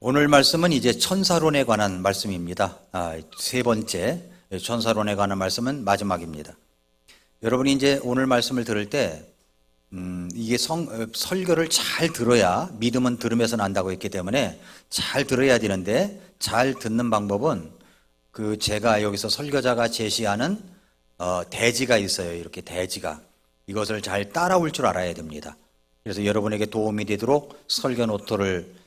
오늘 말씀은 이제 천사론에 관한 말씀입니다. 세 번째 천사론에 관한 말씀은 마지막입니다. 여러분이 이제 오늘 말씀을 들을 때 이게 설교를 잘 들어야, 믿음은 들으면서 난다고 했기 때문에 잘 들어야 되는데, 잘 듣는 방법은 제가 여기서 설교자가 제시하는 대지가 있어요. 이렇게 대지가. 이것을 잘 따라올 줄 알아야 됩니다. 그래서 여러분에게 도움이 되도록 설교 노트를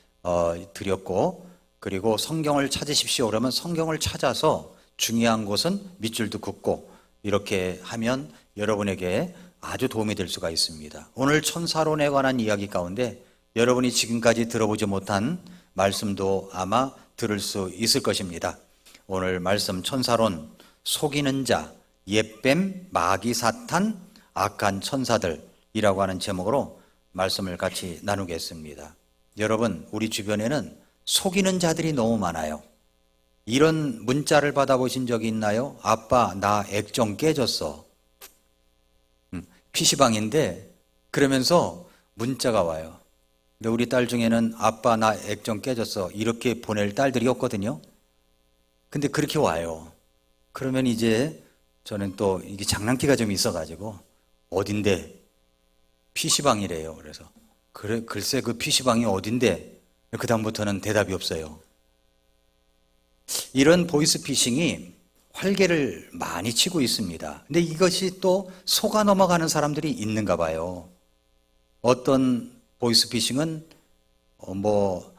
드렸고, 그리고 성경을 찾으십시오 그러면 성경을 찾아서 중요한 곳은 밑줄도 긋고 이렇게 하면 여러분에게 아주 도움이 될 수가 있습니다. 오늘 천사론에 관한 이야기 가운데 여러분이 지금까지 들어보지 못한 말씀도 아마 들을 수 있을 것입니다. 오늘 말씀 천사론, 속이는 자, 옛뱀, 마귀, 사탄, 악한 천사들이라고 하는 제목으로 말씀을 같이 나누겠습니다. 여러분, 우리 주변에는 속이는 자들이 너무 많아요. 이런 문자를 받아보신 적이 있나요? 아빠, 나 액정 깨졌어. PC방인데 그러면서 문자가 와요. 근데 우리 딸 중에는 아빠, 나 액정 깨졌어 이렇게 보낼 딸들이 없거든요. 근데 그렇게 와요. 그러면 이제 저는 또 이게 장난기가 좀 있어가지고, 어딘데? PC방이래요. 그래서 그래, 글쎄 그 PC방이 어딘데? 그 다음부터는 대답이 없어요. 이런 보이스피싱이 활개를 많이 치고 있습니다. 근데 이것이 또 속아 넘어가는 사람들이 있는가 봐요. 어떤 보이스피싱은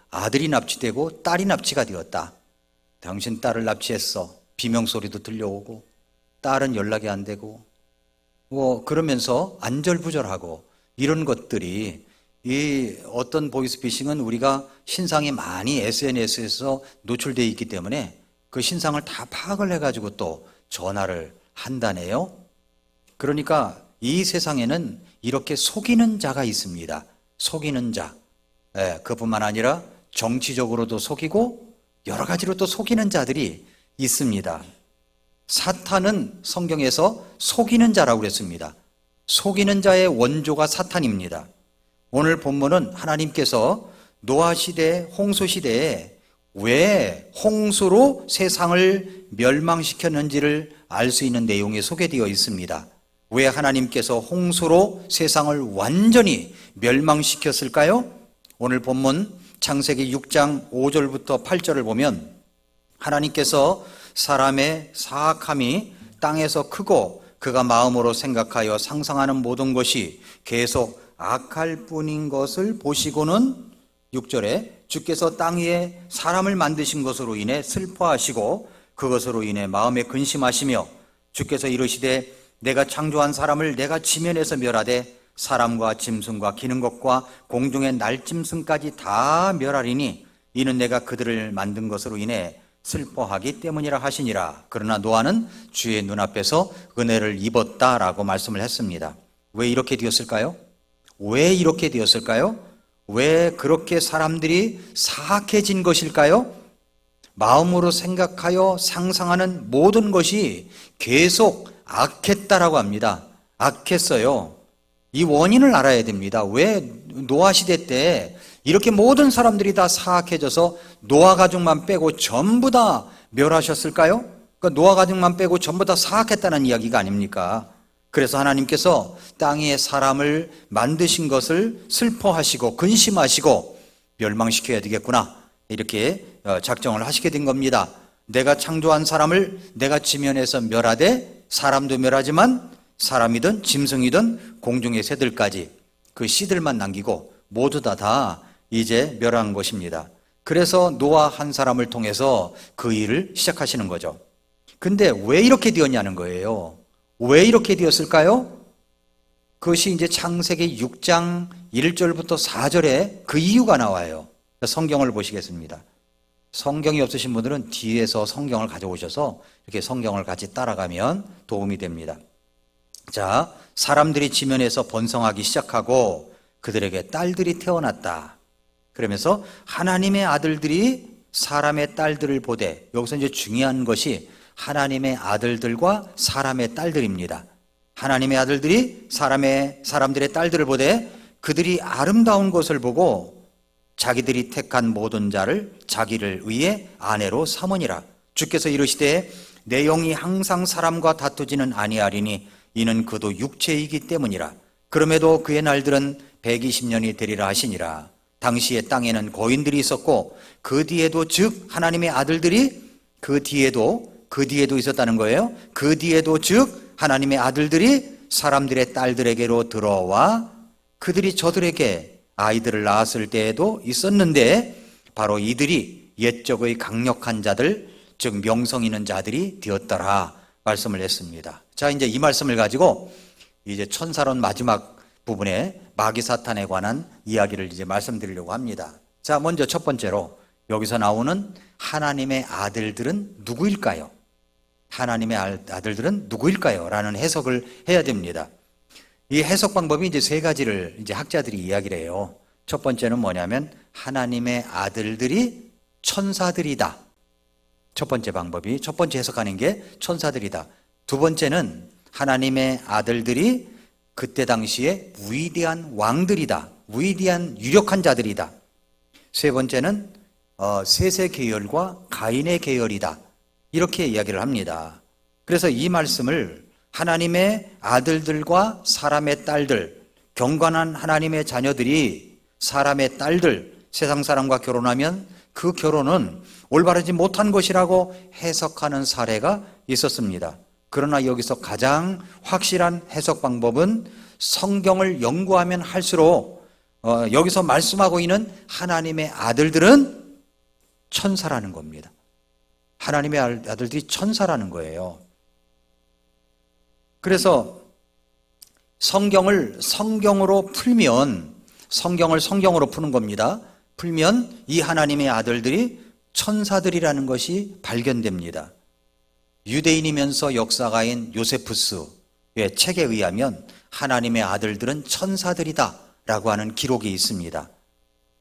아들이 납치되고 딸이 납치가 되었다. 당신 딸을 납치했어. 비명소리도 들려오고 딸은 연락이 안 되고 그러면서 안절부절하고, 이런 것들이, 이 어떤 보이스피싱은 우리가 신상이 많이 SNS에서 노출되어 있기 때문에 그 신상을 다 파악을 해가지고 또 전화를 한다네요. 그러니까 이 세상에는 이렇게 속이는 자가 있습니다. 속이는 자. 그뿐만 아니라 정치적으로도 속이고 여러 가지로 또 속이는 자들이 있습니다. 사탄은 성경에서 속이는 자라고 그랬습니다. 속이는 자의 원조가 사탄입니다. 오늘 본문은 하나님께서 노아 시대, 홍수 시대에 왜 홍수로 세상을 멸망시켰는지를 알 수 있는 내용이 소개되어 있습니다. 왜 하나님께서 홍수로 세상을 완전히 멸망시켰을까요? 오늘 본문 창세기 6장 5절부터 8절을 보면 하나님께서 사람의 사악함이 땅에서 크고 그가 마음으로 생각하여 상상하는 모든 것이 계속 악할 뿐인 것을 보시고는, 6절에 주께서 땅 위에 사람을 만드신 것으로 인해 슬퍼하시고 그것으로 인해 마음에 근심하시며 주께서 이르시되 내가 창조한 사람을 내가 지면에서 멸하되 사람과 짐승과 기는 것과 공중의 날짐승까지 다 멸하리니 이는 내가 그들을 만든 것으로 인해 슬퍼하기 때문이라 하시니라. 그러나 노아는 주의 눈앞에서 은혜를 입었다라고 말씀을 했습니다. 왜 이렇게 되었을까요? 왜 이렇게 되었을까요? 왜 그렇게 사람들이 사악해진 것일까요? 마음으로 생각하여 상상하는 모든 것이 계속 악했다라고 합니다. 악했어요. 이 원인을 알아야 됩니다. 왜 노아 시대 때 이렇게 모든 사람들이 다 사악해져서 노아 가족만 빼고 전부 다 멸하셨을까요? 그러니까 노아 가족만 빼고 전부 다 사악했다는 이야기가 아닙니까? 그래서 하나님께서 땅 위에 사람을 만드신 것을 슬퍼하시고 근심하시고 멸망시켜야 되겠구나, 이렇게 작정을 하시게 된 겁니다. 내가 창조한 사람을 내가 지면에서 멸하되, 사람도 멸하지만 사람이든 짐승이든 공중의 새들까지 그 씨들만 남기고 모두 다 이제 멸한 것입니다. 그래서 노아 한 사람을 통해서 그 일을 시작하시는 거죠. 근데 왜 이렇게 되었냐는 거예요. 왜 이렇게 되었을까요? 그것이 이제 창세기 6장 1절부터 4절에 그 이유가 나와요. 성경을 보시겠습니다. 성경이 없으신 분들은 뒤에서 성경을 가져오셔서 이렇게 성경을 같이 따라가면 도움이 됩니다. 자, 사람들이 지면에서 번성하기 시작하고 그들에게 딸들이 태어났다. 그러면서 하나님의 아들들이 사람의 딸들을 보되, 여기서 이제 중요한 것이 하나님의 아들들과 사람의 딸들입니다. 하나님의 아들들이 사람들의 딸들을 보되 그들이 아름다운 것을 보고 자기들이 택한 모든 자를 자기를 위해 아내로 삼으니라. 주께서 이르시되 내 영이 항상 사람과 다투지는 아니하리니 이는 그도 육체이기 때문이라. 그럼에도 그의 날들은 120년이 되리라 하시니라. 당시에 땅에는 거인들이 있었고 그 뒤에도 즉 하나님의 아들들이 그 뒤에도 있었다는 거예요. 그 뒤에도 즉 하나님의 아들들이 사람들의 딸들에게로 들어와 그들이 저들에게 아이들을 낳았을 때에도 있었는데 바로 이들이 옛적의 강력한 자들 즉 명성 있는 자들이 되었더라 말씀을 했습니다. 자, 이제 이 말씀을 가지고 이제 천사론 마지막 부분에 마귀 사탄에 관한 이야기를 이제 말씀드리려고 합니다. 자, 먼저 첫 번째로 여기서 나오는 하나님의 아들들은 누구일까요? 하나님의 아들들은 누구일까요? 라는 해석을 해야 됩니다. 이 해석 방법이 이제 세 가지를 이제 학자들이 이야기를 해요. 첫 번째는 뭐냐면 하나님의 아들들이 천사들이다. 첫 번째 방법이, 첫 번째 해석하는 게 천사들이다. 두 번째는 하나님의 아들들이 그때 당시에 위대한 왕들이다. 위대한 유력한 자들이다. 세 번째는 셋의 계열과 가인의 계열이다. 이렇게 이야기를 합니다. 그래서 이 말씀을 하나님의 아들들과 사람의 딸들, 경건한 하나님의 자녀들이 사람의 딸들, 세상 사람과 결혼하면 그 결혼은 올바르지 못한 것이라고 해석하는 사례가 있었습니다. 그러나 여기서 가장 확실한 해석 방법은 성경을 연구하면 할수록 여기서 말씀하고 있는 하나님의 아들들은 천사라는 겁니다. 하나님의 아들들이 천사라는 거예요. 그래서 성경을 성경으로 풀면, 성경을 성경으로 푸는 겁니다. 풀면 이 하나님의 아들들이 천사들이라는 것이 발견됩니다. 유대인이면서 역사가인 요세푸스의 책에 의하면 하나님의 아들들은 천사들이다 라고 하는 기록이 있습니다.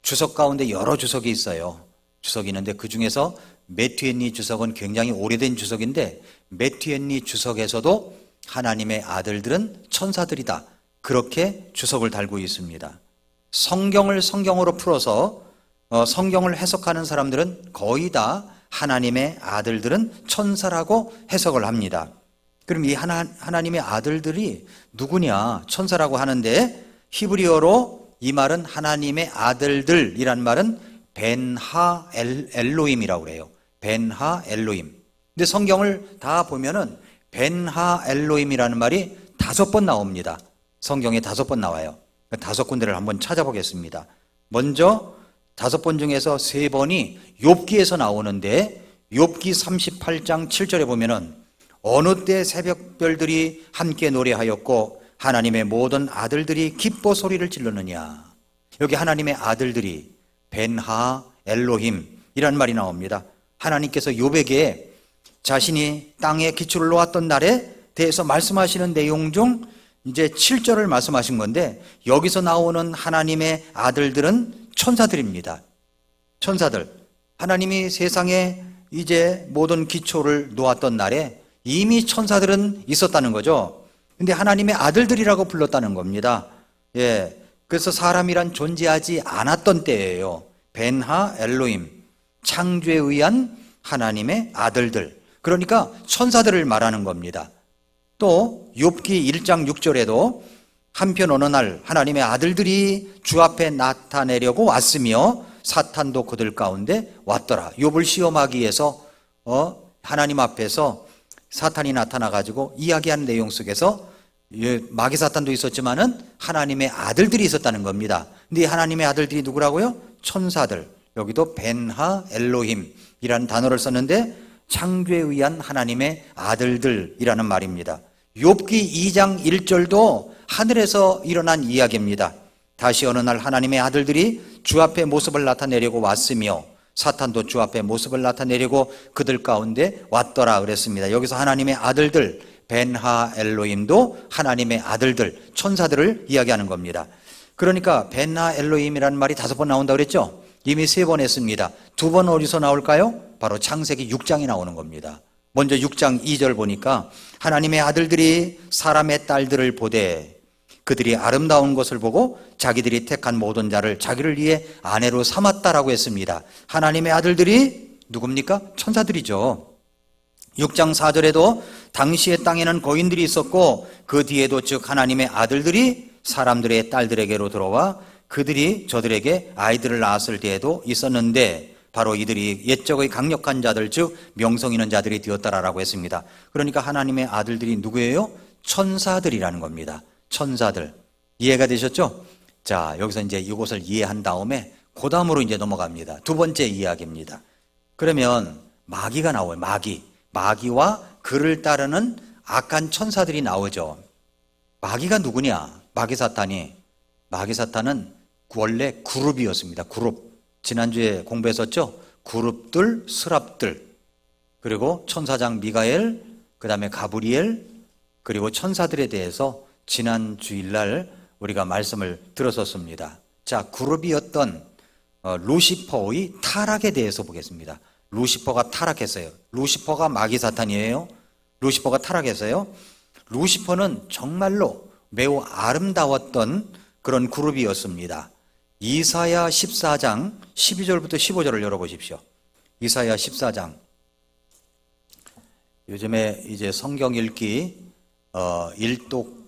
주석 가운데 여러 주석이 있어요. 주석이 있는데 그 중에서 매튜 헨리 주석은 굉장히 오래된 주석인데 매튜 헨리 주석에서도 하나님의 아들들은 천사들이다, 그렇게 주석을 달고 있습니다. 성경을 성경으로 풀어서 성경을 해석하는 사람들은 거의 다 하나님의 아들들은 천사라고 해석을 합니다. 그럼 이 하나님의 아들들이 누구냐? 천사라고 하는데 히브리어로 이 말은 하나님의 아들들이란 말은 벤하 엘로임이라고 그래요. 벤하 엘로임. 근데 성경을 다 보면은 벤하 엘로임이라는 말이 5번 나옵니다. 성경에 5번 나와요. 5군데를 한번 찾아보겠습니다. 먼저 5번 중에서 3번이 욥기에서 나오는데 욥기 38장 7절에 보면은 어느 때 새벽별들이 함께 노래하였고 하나님의 모든 아들들이 기뻐 소리를 질르느냐. 여기 하나님의 아들들이 벤하 엘로힘이라는 말이 나옵니다. 하나님께서 욥에게 자신이 땅에 기초를 놓았던 날에 대해서 말씀하시는 내용 중 이제 7절을 말씀하신 건데 여기서 나오는 하나님의 아들들은 천사들입니다. 천사들. 하나님이 세상에 이제 모든 기초를 놓았던 날에 이미 천사들은 있었다는 거죠. 근데 하나님의 아들들이라고 불렀다는 겁니다. 예. 그래서 사람이란 존재하지 않았던 때예요. 벤하 엘로임. 창조에 의한 하나님의 아들들. 그러니까 천사들을 말하는 겁니다. 또 욥기 1장 6절에도 한편 어느 날 하나님의 아들들이 주 앞에 나타내려고 왔으며 사탄도 그들 가운데 왔더라. 욥을 시험하기 위해서 하나님 앞에서 사탄이 나타나가지고 이야기하는 내용 속에서 마귀 사탄도 있었지만은 하나님의 아들들이 있었다는 겁니다. 근데 이 하나님의 아들들이 누구라고요? 천사들. 여기도 벤하 엘로힘이라는 단어를 썼는데 창조에 의한 하나님의 아들들이라는 말입니다. 욥기 2장 1절도 하늘에서 일어난 이야기입니다. 다시 어느 날 하나님의 아들들이 주 앞에 모습을 나타내려고 왔으며 사탄도 주 앞에 모습을 나타내려고 그들 가운데 왔더라 그랬습니다. 여기서 하나님의 아들들 벤하 엘로힘도 하나님의 아들들 천사들을 이야기하는 겁니다. 그러니까 벤하 엘로힘이라는 말이 5번 나온다고 그랬죠? 이미 3번 했습니다. 2번 어디서 나올까요? 바로 창세기 6장이 나오는 겁니다. 먼저 6장 2절 보니까 하나님의 아들들이 사람의 딸들을 보되 그들이 아름다운 것을 보고 자기들이 택한 모든 자를 자기를 위해 아내로 삼았다라고 했습니다. 하나님의 아들들이 누굽니까? 천사들이죠. 6장 4절에도 당시의 땅에는 거인들이 있었고 그 뒤에도 즉 하나님의 아들들이 사람들의 딸들에게로 들어와 그들이 저들에게 아이들을 낳았을 때에도 있었는데 바로 이들이 옛적의 강력한 자들 즉 명성 있는 자들이 되었다라고 했습니다. 그러니까 하나님의 아들들이 누구예요? 천사들이라는 겁니다. 천사들. 이해가 되셨죠? 자, 여기서 이제 이것을 이해한 다음에 그 다음으로 이제 넘어갑니다. 두 번째 이야기입니다. 그러면 마귀가 나와요. 마귀와 그를 따르는 악한 천사들이 나오죠. 마귀가 누구냐? 마귀 사탄은 원래 그룹이었습니다. 그룹. 지난주에 공부했었죠? 그룹들, 스랍들, 그리고 천사장 미가엘, 그 다음에 가브리엘, 그리고 천사들에 대해서 지난 주일날 우리가 말씀을 들었었습니다. 자, 그룹이었던 루시퍼의 타락에 대해서 보겠습니다. 루시퍼가 타락했어요. 루시퍼가 마귀 사탄이에요. 루시퍼가 타락했어요. 루시퍼는 정말로 매우 아름다웠던 그런 그룹이었습니다. 이사야 14장 12절부터 15절을 열어보십시오. 이사야 14장. 요즘에 이제 성경 읽기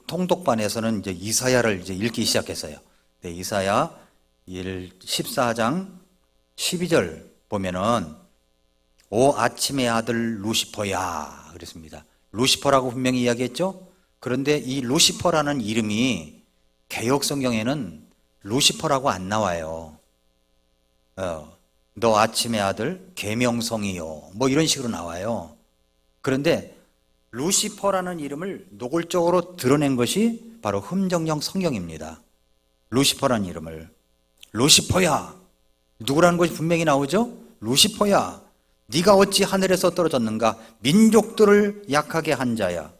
통독반에서는 이제 이사야를 이제 읽기 시작했어요. 네, 이사야 14장 12절 보면은 오 아침의 아들 루시퍼야 그랬습니다. 루시퍼라고 분명히 이야기했죠. 그런데 이 루시퍼라는 이름이 개역 성경에는 루시퍼라고 안 나와요. 너 아침의 아들 계명성이요 뭐 이런 식으로 나와요. 그런데 루시퍼라는 이름을 노골적으로 드러낸 것이 바로 흠정령 성경입니다. 루시퍼라는 이름을. 루시퍼야 누구라는 것이 분명히 나오죠. 루시퍼야 네가 어찌 하늘에서 떨어졌는가? 민족들을 약하게 한 자야.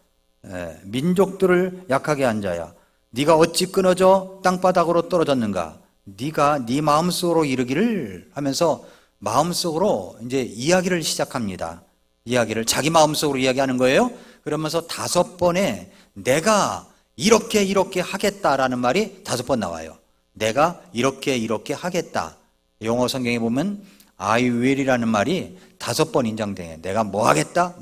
민족들을 약하게 한 자야. 네가 어찌 끊어져 땅바닥으로 떨어졌는가? 네가 네 마음속으로 이르기를 하면서 마음속으로 이제 이야기를 시작합니다. 이야기를 자기 마음속으로 이야기하는 거예요. 그러면서 5번에 내가 이렇게 하겠다라는 말이 5번 나와요. 내가 이렇게 하겠다. 영어 성경에 보면 I will이라는 말이 5번 인정돼요. 내가 뭐 하겠다.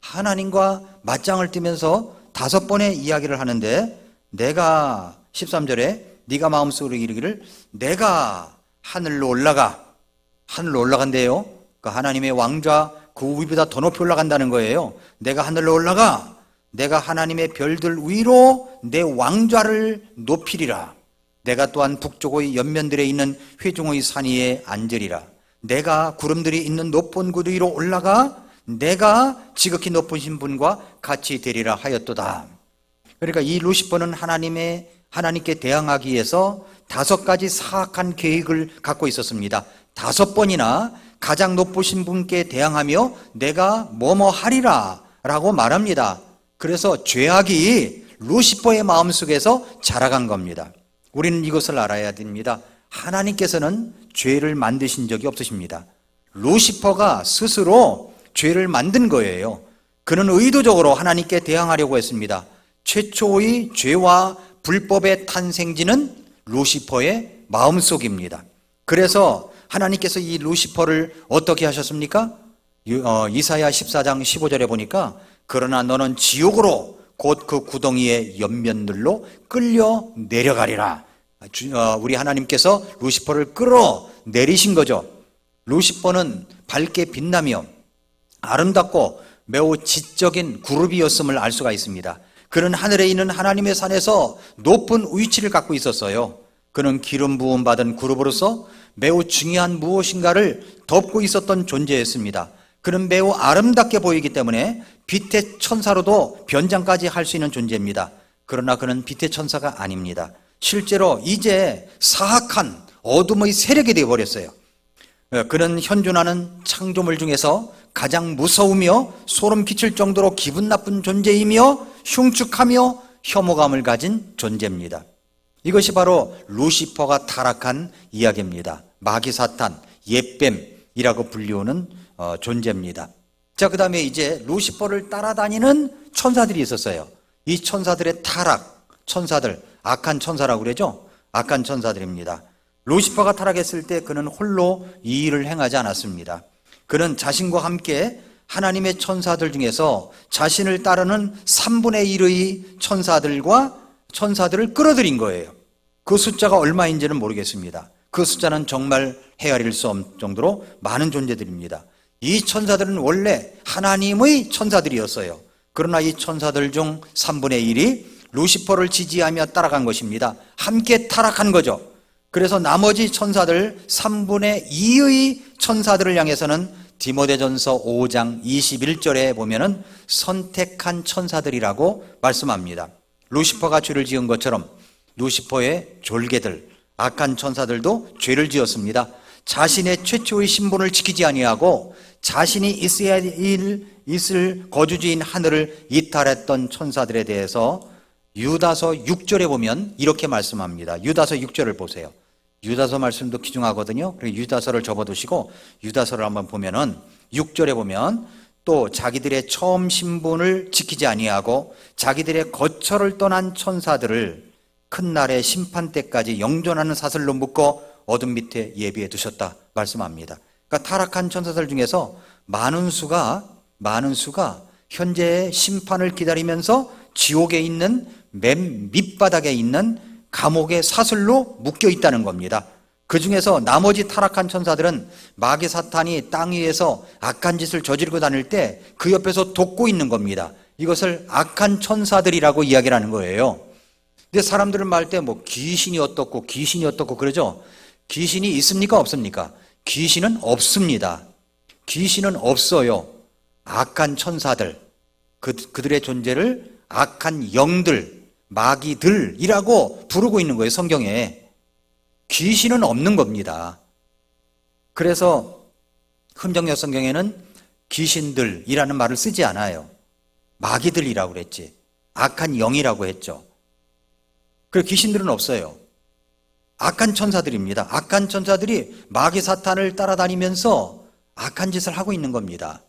하나님과 맞짱을 뜨면서 5번의 이야기를 하는데 내가 13절에 네가 마음속으로 이르기를 내가 하늘로 올라간대요. 그러니까 하나님의 왕좌 그 위보다 더 높이 올라간다는 거예요. 내가 하늘로 올라가 내가 하나님의 별들 위로 내 왕좌를 높이리라. 내가 또한 북쪽의 옆면들에 있는 회중의 산 위에 앉으리라. 내가 구름들이 있는 높은 그 위로 올라가 내가 지극히 높으신 분과 같이 되리라 하였도다. 그러니까 이 루시퍼는 하나님께 대항하기 위해서 5가지 사악한 계획을 갖고 있었습니다. 5번이나 가장 높으신 분께 대항하며 내가 뭐뭐 하리라 라고 말합니다. 그래서 죄악이 루시퍼의 마음속에서 자라간 겁니다. 우리는 이것을 알아야 됩니다. 하나님께서는 죄를 만드신 적이 없으십니다. 루시퍼가 스스로 죄를 만든 거예요. 그는 의도적으로 하나님께 대항하려고 했습니다. 최초의 죄와 불법의 탄생지는 루시퍼의 마음속입니다. 그래서 하나님께서 이 루시퍼를 어떻게 하셨습니까? 이사야 14장 15절에 보니까 그러나 너는 지옥으로 곧 그 구덩이의 옆면들로 끌려 내려가리라. 우리 하나님께서 루시퍼를 끌어내리신 거죠. 루시퍼는 밝게 빛나며 아름답고 매우 지적인 그룹이었음을 알 수가 있습니다. 그는 하늘에 있는 하나님의 산에서 높은 위치를 갖고 있었어요. 그는 기름 부음 받은 그룹으로서 매우 중요한 무엇인가를 덮고 있었던 존재였습니다. 그는 매우 아름답게 보이기 때문에 빛의 천사로도 변장까지 할 수 있는 존재입니다. 그러나 그는 빛의 천사가 아닙니다. 실제로 이제 사악한 어둠의 세력이 되어버렸어요. 그는 현존하는 창조물 중에서 가장 무서우며 소름 끼칠 정도로 기분 나쁜 존재이며 흉측하며 혐오감을 가진 존재입니다. 이것이 바로 루시퍼가 타락한 이야기입니다. 마귀 사탄, 옛뱀이라고 불리우는 존재입니다. 자, 그 다음에 이제 루시퍼를 따라다니는 천사들이 있었어요. 이 천사들의 타락, 천사들, 악한 천사라고 그러죠? 악한 천사들입니다. 루시퍼가 타락했을 때 그는 홀로 이 일을 행하지 않았습니다. 그는 자신과 함께 하나님의 천사들 중에서 자신을 따르는 3분의 1의 천사들을 끌어들인 거예요. 그 숫자가 얼마인지는 모르겠습니다. 그 숫자는 정말 헤아릴 수 없을 정도로 많은 존재들입니다. 이 천사들은 원래 하나님의 천사들이었어요. 그러나 이 천사들 중 3분의 1이 루시퍼를 지지하며 따라간 것입니다. 함께 타락한 거죠. 그래서 나머지 천사들 3분의 2의 천사들을 향해서는 디모데전서 5장 21절에 보면은 선택한 천사들이라고 말씀합니다. 루시퍼가 죄를 지은 것처럼 루시퍼의 졸개들, 악한 천사들도 죄를 지었습니다. 자신의 최초의 신분을 지키지 아니하고 자신이 있을 거주지인 하늘을 이탈했던 천사들에 대해서 유다서 6절에 보면 이렇게 말씀합니다. 유다서 6절을 보세요. 유다서 말씀도 귀중하거든요. 그리고 유다서를 접어두시고 유다서를 한번 보면은 6절에 보면 또 자기들의 처음 신분을 지키지 아니하고 자기들의 거처를 떠난 천사들을 큰 날의 심판 때까지 영존하는 사슬로 묶어 어둠 밑에 예비해 두셨다 말씀합니다. 그러니까 타락한 천사들 중에서 많은 수가 현재의 심판을 기다리면서 지옥에 있는 맨 밑바닥에 있는 감옥의 사슬로 묶여 있다는 겁니다. 그 중에서 나머지 타락한 천사들은 마귀 사탄이 땅 위에서 악한 짓을 저지르고 다닐 때 그 옆에서 돕고 있는 겁니다. 이것을 악한 천사들이라고 이야기를 하는 거예요. 근데 사람들은 말할 때 뭐 귀신이 어떻고 그러죠? 귀신이 있습니까? 없습니까? 귀신은 없습니다. 귀신은 없어요. 악한 천사들, 그들의 존재를 악한 영들, 마귀들이라고 부르고 있는 거예요, 성경에. 귀신은 없는 겁니다. 그래서 흥정역 성경에는 귀신들이라는 말을 쓰지 않아요. 마귀들이라고 그랬지. 악한 영이라고 했죠. 그리고 귀신들은 없어요. 악한 천사들입니다. 악한 천사들이 마귀 사탄을 따라다니면서 악한 짓을 하고 있는 겁니다.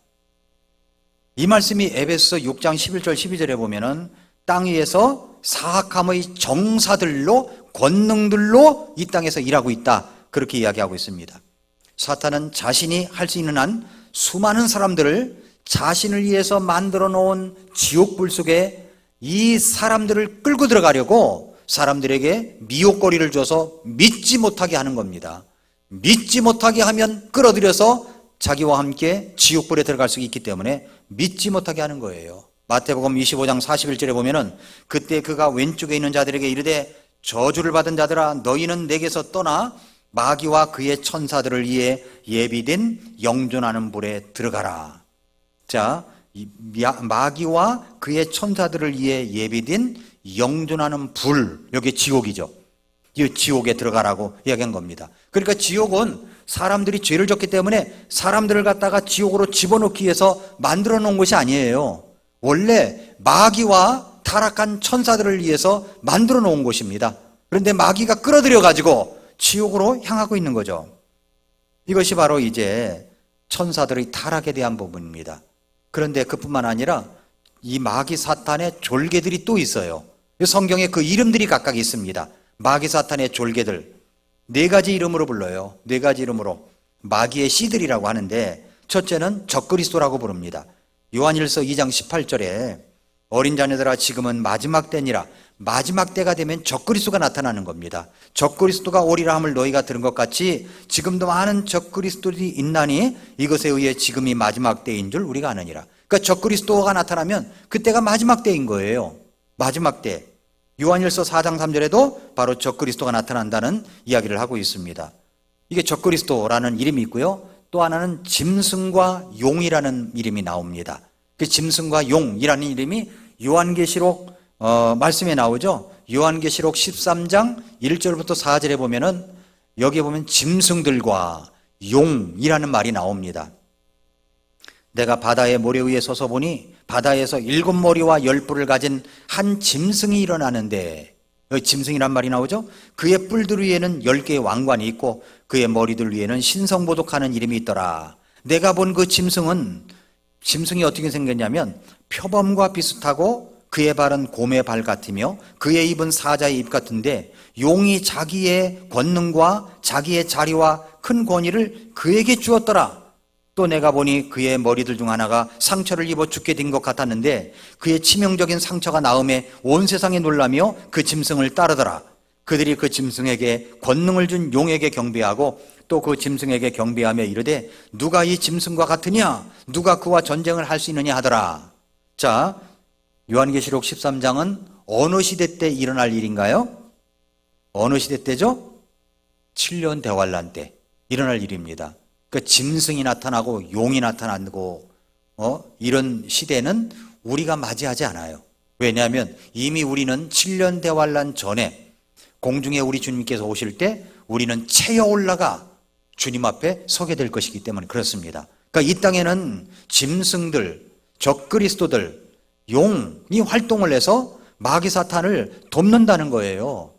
이 말씀이 에베소서 6장 11절 12절에 보면은 땅 위에서 사악함의 정사들로 권능들로 이 땅에서 일하고 있다. 그렇게 이야기하고 있습니다. 사탄은 자신이 할 수 있는 한 수많은 사람들을 자신을 위해서 만들어 놓은 지옥불 속에 이 사람들을 끌고 들어가려고 사람들에게 미혹거리를 줘서 믿지 못하게 하는 겁니다. 믿지 못하게 하면 끌어들여서 자기와 함께 지옥불에 들어갈 수 있기 때문에 믿지 못하게 하는 거예요. 마태복음 25장 41절에 보면은 그때 그가 왼쪽에 있는 자들에게 이르되 저주를 받은 자들아 너희는 내게서 떠나 마귀와 그의 천사들을 위해 예비된 영존하는 불에 들어가라. 자, 마귀와 그의 천사들을 위해 예비된 영존하는 불, 여기 지옥이죠. 이 지옥에 들어가라고 이야기한 겁니다. 그러니까 지옥은 사람들이 죄를 졌기 때문에 사람들을 갖다가 지옥으로 집어넣기 위해서 만들어 놓은 것이 아니에요. 원래 마귀와 타락한 천사들을 위해서 만들어 놓은 곳입니다. 그런데 마귀가 끌어들여 가지고 지옥으로 향하고 있는 거죠. 이것이 바로 이제 천사들의 타락에 대한 부분입니다. 그런데 그뿐만 아니라 이 마귀 사탄의 졸개들이 또 있어요. 성경에 그 이름들이 각각 있습니다. 마귀 사탄의 졸개들 4가지 이름으로 불러요. 4가지 이름으로 마귀의 씨들이라고 하는데 첫째는 적그리스도라고 부릅니다. 요한일서 2장 18절에 어린 자녀들아 지금은 마지막 때니라. 마지막 때가 되면 적그리스도가 나타나는 겁니다. 적그리스도가 오리라 함을 너희가 들은 것 같이 지금도 많은 적그리스도들이 있나니 이것에 의해 지금이 마지막 때인 줄 우리가 아느니라. 그러니까 적그리스도가 나타나면 그때가 마지막 때인 거예요. 마지막 때. 요한일서 4장 3절에도 바로 적그리스도가 나타난다는 이야기를 하고 있습니다. 이게 적그리스도라는 이름이 있고요. 또 하나는 짐승과 용이라는 이름이 나옵니다. 그 짐승과 용이라는 이름이 요한계시록 말씀에 나오죠. 요한계시록 13장 1절부터 4절에 보면은 여기에 보면 짐승들과 용이라는 말이 나옵니다. 내가 바다의 모래 위에 서서 보니 바다에서 7머리와 10뿔을 가진 한 짐승이 일어나는데 여기 짐승이란 말이 나오죠. 그의 뿔들 위에는 10개의 왕관이 있고 그의 머리들 위에는 신성보독하는 이름이 있더라. 내가 본 그 짐승이 어떻게 생겼냐면 표범과 비슷하고 그의 발은 곰의 발 같으며 그의 입은 사자의 입 같은데 용이 자기의 권능과 자기의 자리와 큰 권위를 그에게 주었더라. 또 내가 보니 그의 머리들 중 하나가 상처를 입어 죽게 된 것 같았는데 그의 치명적인 상처가 나음에 온 세상이 놀라며 그 짐승을 따르더라. 그들이 그 짐승에게 권능을 준 용에게 경배하고 또 그 짐승에게 경배하며 이르되 누가 이 짐승과 같으냐? 누가 그와 전쟁을 할 수 있느냐 하더라. 자, 요한계시록 13장은 어느 시대 때 일어날 일인가요? 어느 시대 때죠? 7년 대환란 때 일어날 일입니다. 그 짐승이 나타나고 용이 나타나고 이런 시대는 우리가 맞이하지 않아요. 왜냐하면 이미 우리는 7년 대환란 전에 공중에 우리 주님께서 오실 때 우리는 채어 올라가 주님 앞에 서게 될 것이기 때문에 그렇습니다. 그러니까 이 땅에는 짐승들, 적그리스도들, 용이 활동을 해서 마귀 사탄을 돕는다는 거예요.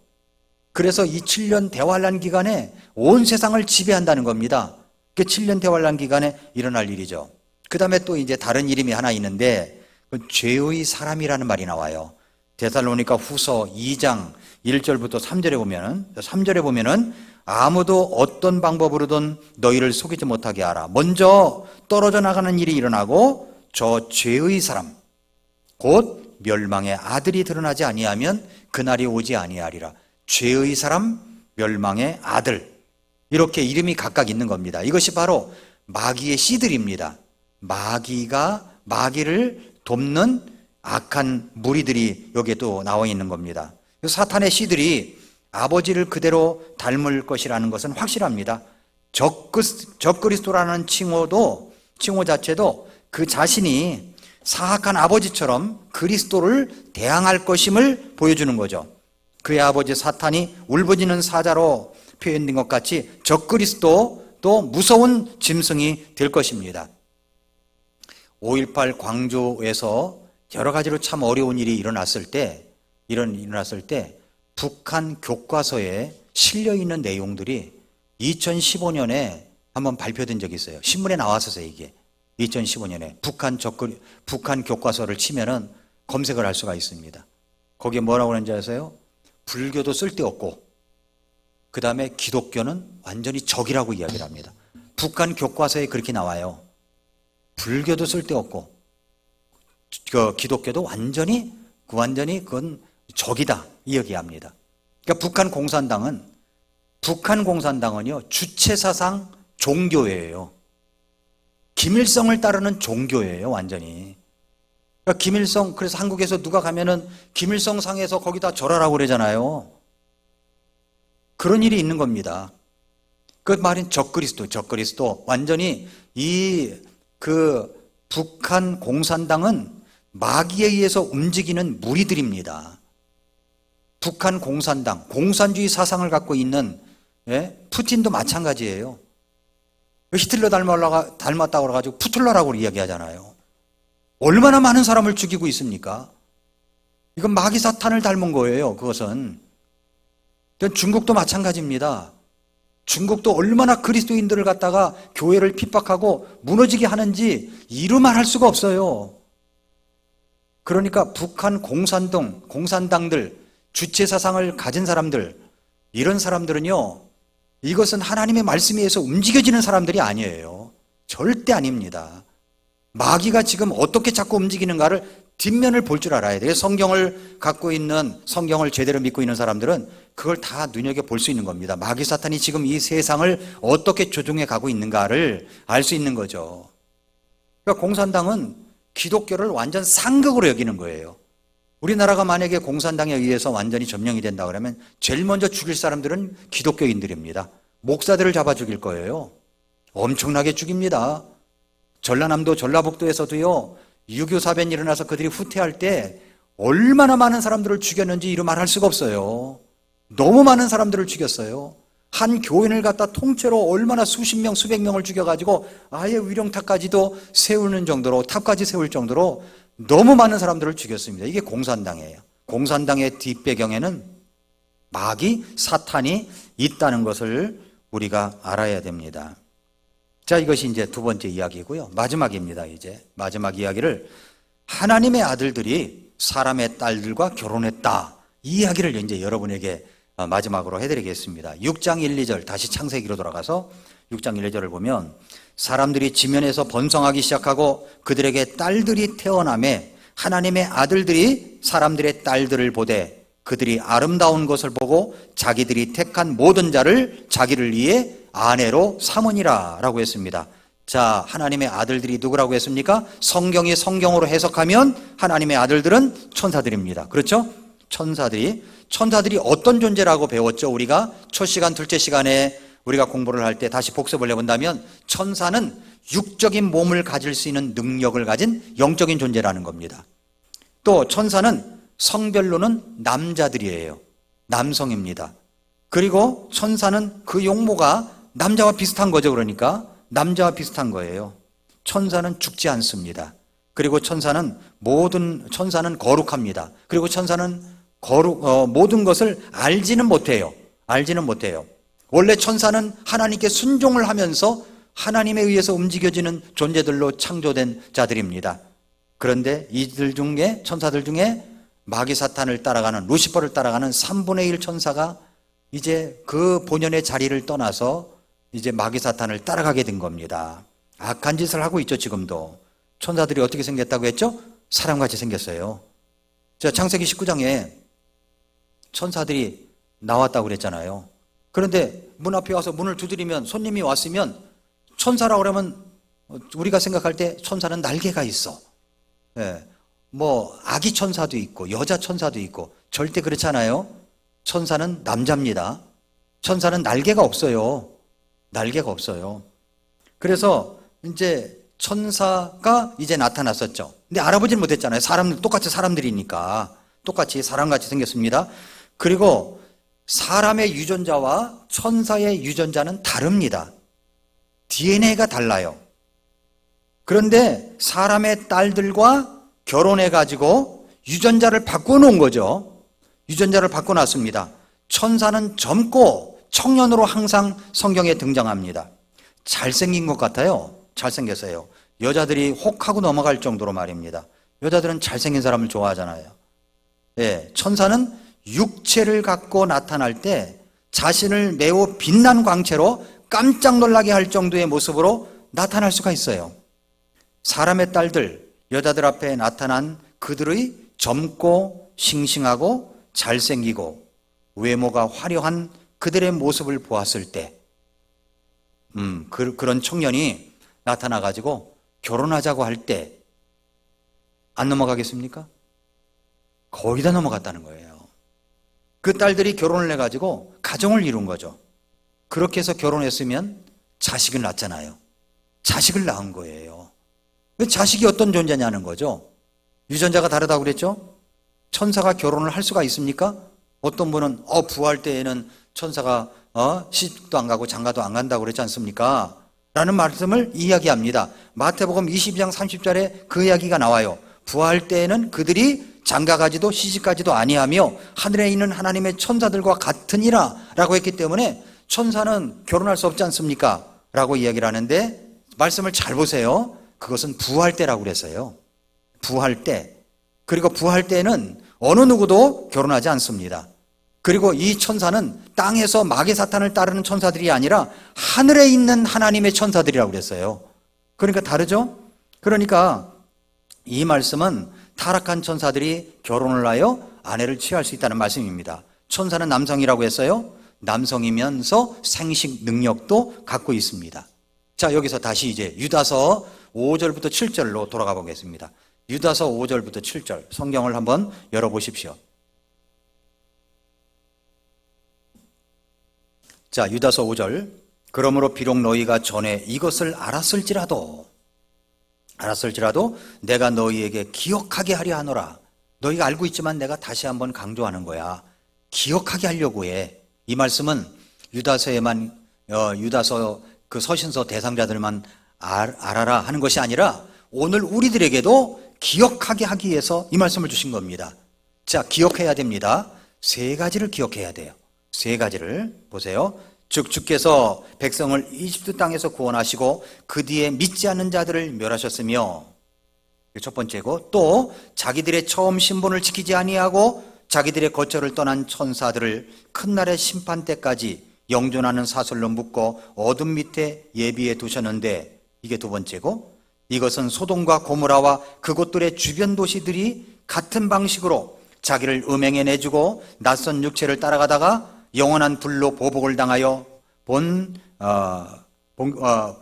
그래서 이 7년 대환란 기간에 온 세상을 지배한다는 겁니다. 그 7년 대환란 기간에 일어날 일이죠. 그 다음에 또 이제 다른 이름이 하나 있는데 죄의 사람이라는 말이 나와요. 데살로니가 후서 2장 1절부터 3절에 보면은 아무도 어떤 방법으로든 너희를 속이지 못하게 하라. 먼저 떨어져 나가는 일이 일어나고 저 죄의 사람 곧 멸망의 아들이 드러나지 아니하면 그날이 오지 아니하리라. 죄의 사람, 멸망의 아들, 이렇게 이름이 각각 있는 겁니다. 이것이 바로 마귀의 씨들입니다. 마귀를 돕는 악한 무리들이 여기에 또 나와 있는 겁니다. 사탄의 씨들이 아버지를 그대로 닮을 것이라는 것은 확실합니다. 적그리스도라는 칭호 자체도 그 자신이 사악한 아버지처럼 그리스도를 대항할 것임을 보여주는 거죠. 그의 아버지 사탄이 울부짖는 사자로 표현된 것 같이 적그리스도도 무서운 짐승이 될 것입니다. 5.18 광주에서 여러 가지로 참 어려운 일이 일어났을 때 북한 교과서에 실려 있는 내용들이 2015년에 한번 발표된 적이 있어요. 신문에 나왔었어요, 이게. 2015년에 북한 교과서를 치면은 검색을 할 수가 있습니다. 거기에 뭐라고 하는지 아세요? 불교도 쓸데없고 그 다음에 기독교는 완전히 적이라고 이야기를 합니다. 북한 교과서에 그렇게 나와요. 불교도 쓸데없고 기독교도 완전히 그건 적이다 이야기합니다. 그러니까 북한 공산당은요 주체사상 종교예요. 김일성을 따르는 종교예요, 완전히. 그러니까 김일성, 그래서 한국에서 누가 가면은 김일성 상에서 거기다 절하라고 그러잖아요. 그런 일이 있는 겁니다. 그 말인 적그리스도. 완전히 북한 공산당은 마귀에 의해서 움직이는 무리들입니다. 북한 공산당, 공산주의 사상을 갖고 있는 푸틴도 마찬가지예요. 히틀러 닮았다고 그래가지고 푸틀러라고 이야기하잖아요. 얼마나 많은 사람을 죽이고 있습니까? 이건 마귀 사탄을 닮은 거예요, 그것은. 중국도 마찬가지입니다. 중국도 얼마나 그리스도인들을 갖다가 교회를 핍박하고 무너지게 하는지 이루말할 수가 없어요. 그러니까 북한 공산당들, 주체사상을 가진 사람들, 이런 사람들은요, 이것은 하나님의 말씀에 의해서 움직여지는 사람들이 아니에요. 절대 아닙니다. 마귀가 지금 어떻게 자꾸 움직이는가를 뒷면을 볼 줄 알아야 돼요. 성경을 제대로 믿고 있는 사람들은 그걸 다 눈여겨볼 수 있는 겁니다. 마귀 사탄이 지금 이 세상을 어떻게 조종해 가고 있는가를 알 수 있는 거죠. 그러니까 공산당은 기독교를 완전 상극으로 여기는 거예요. 우리나라가 만약에 공산당에 의해서 완전히 점령이 된다 그러면 제일 먼저 죽일 사람들은 기독교인들입니다. 목사들을 잡아 죽일 거예요. 엄청나게 죽입니다. 전라남도, 전라북도에서도요, 유교 사변이 일어나서 그들이 후퇴할 때 얼마나 많은 사람들을 죽였는지 이루 말할 수가 없어요. 너무 많은 사람들을 죽였어요. 한 교인을 갖다 통째로 얼마나 수십 명, 수백 명을 죽여가지고 아예 위령탑까지도 탑까지 세울 정도로 너무 많은 사람들을 죽였습니다. 이게 공산당이에요. 공산당의 뒷배경에는 마귀, 사탄이 있다는 것을 우리가 알아야 됩니다. 자, 이것이 이제 두 번째 이야기고요. 마지막입니다. 이제 마지막 이야기를 하나님의 아들들이 사람의 딸들과 결혼했다. 이 이야기를 이제 여러분에게 마지막으로 해드리겠습니다. 6장 1, 2절 다시 창세기로 돌아가서 6장 1, 2절을 보면 사람들이 지면에서 번성하기 시작하고 그들에게 딸들이 태어나매 하나님의 아들들이 사람들의 딸들을 보되 그들이 아름다운 것을 보고 자기들이 택한 모든 자를 자기를 위해 아내로 삼으니라 라고 했습니다. 자, 하나님의 아들들이 누구라고 했습니까? 성경이 성경으로 해석하면 하나님의 아들들은 천사들입니다. 그렇죠? 천사들이 어떤 존재라고 배웠죠? 우리가 첫 시간, 둘째 시간에 우리가 공부를 할 때 다시 복습을 해본다면 천사는 육적인 몸을 가질 수 있는 능력을 가진 영적인 존재라는 겁니다. 또 천사는 성별로는 남자들이에요. 남성입니다. 그리고 천사는 그 용모가 남자와 비슷한 거죠. 그러니까 남자와 비슷한 거예요. 천사는 죽지 않습니다. 그리고 천사는 거룩합니다. 그리고 천사는 모든 것을 알지는 못해요. 원래 천사는 하나님께 순종을 하면서 하나님에 의해서 움직여지는 존재들로 창조된 자들입니다. 그런데 천사들 중에 마귀 사탄을 따라가는, 루시퍼를 따라가는 3분의 1 천사가 이제 그 본연의 자리를 떠나서 이제 마귀 사탄을 따라가게 된 겁니다. 악한 짓을 하고 있죠. 지금도 천사들이 어떻게 생겼다고 했죠? 사람같이 생겼어요. 자, 창세기 19장에 천사들이 나왔다고 그랬잖아요. 그런데 문 앞에 와서 문을 두드리면 손님이 왔으면 천사라고 그러면 우리가 생각할 때 천사는 날개가 있어. 예, 뭐 아기 천사도 있고 여자 천사도 있고 절대 그렇지 않아요. 천사는 남자입니다. 천사는 날개가 없어요. 그래서 이제 천사가 이제 나타났었죠. 근데 알아보지는 못했잖아요. 똑같이 사람들이니까. 똑같이 사람같이 생겼습니다. 그리고 사람의 유전자와 천사의 유전자는 다릅니다. DNA가 달라요. 그런데 사람의 딸들과 결혼해가지고 유전자를 바꿔놓은 거죠. 유전자를 바꿔놨습니다. 천사는 젊고 청년으로 항상 성경에 등장합니다. 잘생긴 것 같아요. 잘생겼어요. 여자들이 혹하고 넘어갈 정도로 말입니다. 여자들은 잘생긴 사람을 좋아하잖아요. 예, 천사는 육체를 갖고 나타날 때 자신을 매우 빛난 광채로 깜짝 놀라게 할 정도의 모습으로 나타날 수가 있어요. 사람의 딸들, 여자들 앞에 나타난 그들의 젊고 싱싱하고 잘생기고 외모가 화려한 그들의 모습을 보았을 때 그런 청년이 나타나가지고 결혼하자고 할 때 안 넘어가겠습니까? 거의 다 넘어갔다는 거예요. 그 딸들이 결혼을 해가지고 가정을 이룬 거죠. 그렇게 해서 결혼했으면 자식을 낳잖아요. 자식을 낳은 거예요. 자식이 어떤 존재냐는 거죠. 유전자가 다르다고 그랬죠. 천사가 결혼을 할 수가 있습니까? 어떤 분은 부활 때에는 천사가 시집도 안 가고 장가도 안 간다고 그랬지 않습니까? 라는 말씀을 이야기합니다. 마태복음 22장 30절에 그 이야기가 나와요. 부활 때에는 그들이 장가가지도 시집가지도 아니하며 하늘에 있는 하나님의 천사들과 같으니라 라고 했기 때문에 천사는 결혼할 수 없지 않습니까? 라고 이야기를 하는데 말씀을 잘 보세요. 그것은 부활 때라고 그랬어요. 부활 때. 그리고 부활 때는 어느 누구도 결혼하지 않습니다. 그리고 이 천사는 땅에서 마귀 사탄을 따르는 천사들이 아니라 하늘에 있는 하나님의 천사들이라고 그랬어요. 그러니까 다르죠? 그러니까 이 말씀은 타락한 천사들이 결혼을 하여 아내를 취할 수 있다는 말씀입니다. 천사는 남성이라고 했어요. 남성이면서 생식 능력도 갖고 있습니다. 자, 여기서 다시 이제 유다서 5절부터 7절로 돌아가 보겠습니다. 유다서 5절부터 7절 성경을 한번 열어보십시오. 자, 유다서 5절. 그러므로 비록 너희가 전에 이것을 알았을지라도 내가 너희에게 기억하게 하려 하노라. 너희가 알고 있지만 내가 다시 한번 강조하는 거야. 기억하게 하려고 해. 이 말씀은 유다서 그 서신서 대상자들만 알아라 하는 것이 아니라 오늘 우리들에게도 기억하게 하기 위해서 이 말씀을 주신 겁니다. 자, 기억해야 됩니다. 세 가지를 기억해야 돼요. 세 가지를 보세요. 즉 주께서 백성을 이집트 땅에서 구원하시고 그 뒤에 믿지 않는 자들을 멸하셨으며 첫 번째고, 또 자기들의 처음 신분을 지키지 아니하고 자기들의 거처를 떠난 천사들을 큰 날의 심판 때까지 영존하는 사슬로 묶어 어둠 밑에 예비해 두셨는데, 이게 두 번째고, 이것은 소돔과 고모라와 그곳들의 주변 도시들이 같은 방식으로 자기를 음행에 내주고 낯선 육체를 따라가다가 영원한 불로 보복을 당하여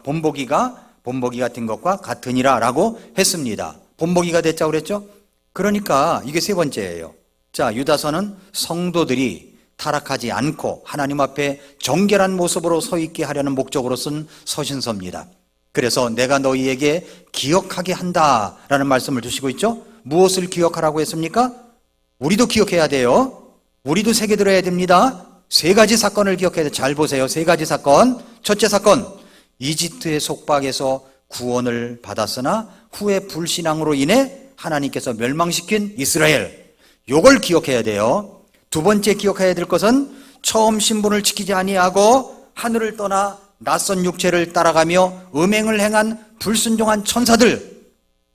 본보기가 된 것과 같으니라 라고 했습니다. 본보기가 됐자고 그랬죠? 그러니까 이게 세 번째예요. 자, 유다서는 성도들이 타락하지 않고 하나님 앞에 정결한 모습으로 서 있게 하려는 목적으로 쓴 서신서입니다. 그래서 내가 너희에게 기억하게 한다라는 말씀을 주시고 있죠. 무엇을 기억하라고 했습니까? 우리도 기억해야 돼요. 우리도 새겨들어야 됩니다. 세 가지 사건을 기억해야 돼요. 잘 보세요. 세 가지 사건. 첫째 사건, 이집트의 속박에서 구원을 받았으나 후에 불신앙으로 인해 하나님께서 멸망시킨 이스라엘, 요걸 기억해야 돼요. 두 번째 기억해야 될 것은 처음 신분을 지키지 아니하고 하늘을 떠나 낯선 육체를 따라가며 음행을 행한 불순종한 천사들,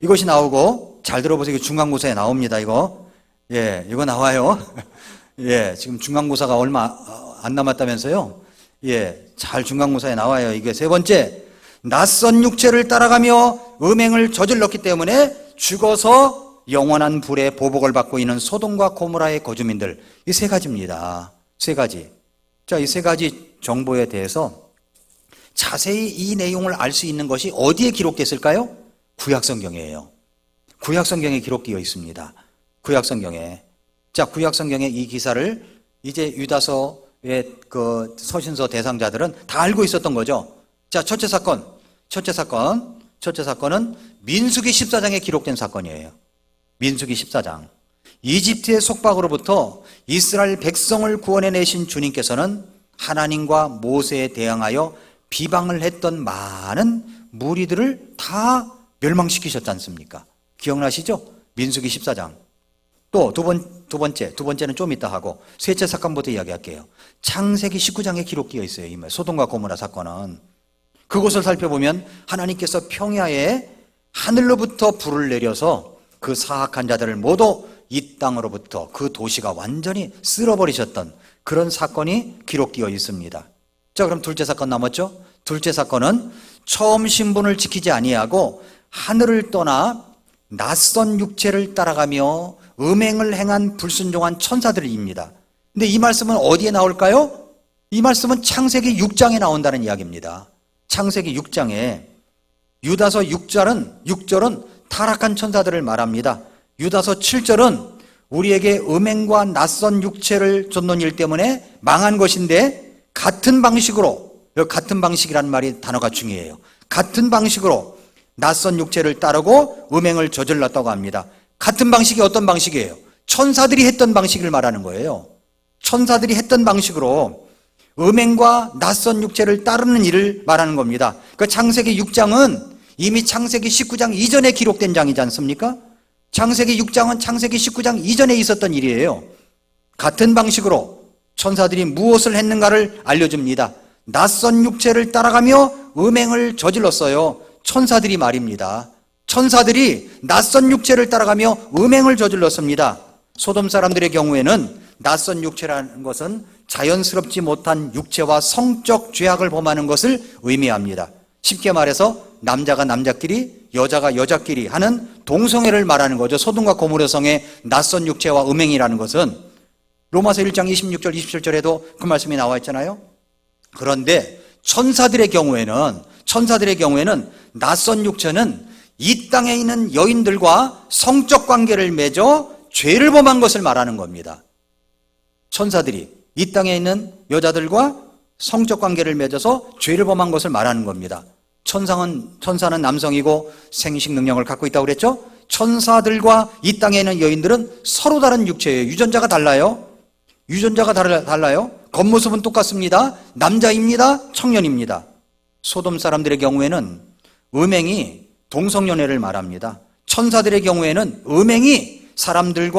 이것이 나오고, 잘 들어보세요. 중간고사에 나옵니다. 이거 나와요. 지금 중간고사가 얼마 안 남았다면서요. 잘 중간고사에 나와요. 이게 세 번째, 낯선 육체를 따라가며 음행을 저질렀기 때문에 죽어서 영원한 불의 보복을 받고 있는 소돔과 고모라의 거주민들, 이 세 가지입니다. 세 가지. 자, 이 세 가지 정보에 대해서 자세히 이 내용을 알 수 있는 것이 어디에 기록됐을까요? 구약성경이에요. 구약성경에 기록되어 있습니다. 구약성경에. 자, 구약성경의 이 기사를 이제 유다서의 그 서신서 대상자들은 다 알고 있었던 거죠. 자, 첫째 사건은 민수기 14장에 기록된 사건이에요. 민수기 14장. 이집트의 속박으로부터 이스라엘 백성을 구원해내신 주님께서는 하나님과 모세에 대항하여 비방을 했던 많은 무리들을 다 멸망시키셨지 않습니까? 기억나시죠? 민수기 14장. 또 두 번째는 좀 이따 하고, 셋째 사건부터 이야기할게요. 창세기 19장에 기록되어 있어요. 이 소돔과 고모라 사건은. 그곳을 살펴보면 하나님께서 평야에 하늘로부터 불을 내려서 그 사악한 자들을 모두 이 땅으로부터 그 도시가 완전히 쓸어버리셨던 그런 사건이 기록되어 있습니다. 자, 그럼 둘째 사건 남았죠? 둘째 사건은 처음 신분을 지키지 아니하고 하늘을 떠나 낯선 육체를 따라가며 음행을 행한 불순종한 천사들입니다. 근데 이 말씀은 어디에 나올까요? 이 말씀은 창세기 6장에 나온다는 이야기입니다. 창세기 6장에 유다서 6절은 타락한 천사들을 말합니다. 유다서 7절은 우리에게 음행과 낯선 육체를 줬는 일 때문에 망한 것인데, 같은 방식으로, 같은 방식이라는 말이 단어가 중요해요. 같은 방식으로 낯선 육체를 따르고 음행을 저질렀다고 합니다. 같은 방식이 어떤 방식이에요? 천사들이 했던 방식을 말하는 거예요. 천사들이 했던 방식으로 음행과 낯선 육체를 따르는 일을 말하는 겁니다. 그 창세기 6장은 이미 창세기 19장 이전에 기록된 장이지 않습니까? 창세기 6장은 창세기 19장 이전에 있었던 일이에요. 같은 방식으로 천사들이 무엇을 했는가를 알려줍니다. 낯선 육체를 따라가며 음행을 저질렀어요. 천사들이 말입니다. 천사들이 낯선 육체를 따라가며 음행을 저질렀습니다. 소돔 사람들의 경우에는 낯선 육체라는 것은 자연스럽지 못한 육체와 성적 죄악을 범하는 것을 의미합니다. 쉽게 말해서 남자가 남자끼리, 여자가 여자끼리 하는 동성애를 말하는 거죠. 소돔과 고모라성의 낯선 육체와 음행이라는 것은 로마서 1장 26절 27절에도 그 말씀이 나와 있잖아요. 그런데 천사들의 경우에는 낯선 육체는 이 땅에 있는 여인들과 성적 관계를 맺어 죄를 범한 것을 말하는 겁니다. 천사들이 이 땅에 있는 여자들과 성적 관계를 맺어서 죄를 범한 것을 말하는 겁니다. 천사는 남성이고 생식 능력을 갖고 있다고 그랬죠? 천사들과 이 땅에 있는 여인들은 서로 다른 육체예요. 유전자가 달라요. 겉모습은 똑같습니다. 남자입니다. 청년입니다. 소돔 사람들의 경우에는 음행이 동성연애를 말합니다. 천사들의 경우에는 음행이 사람들의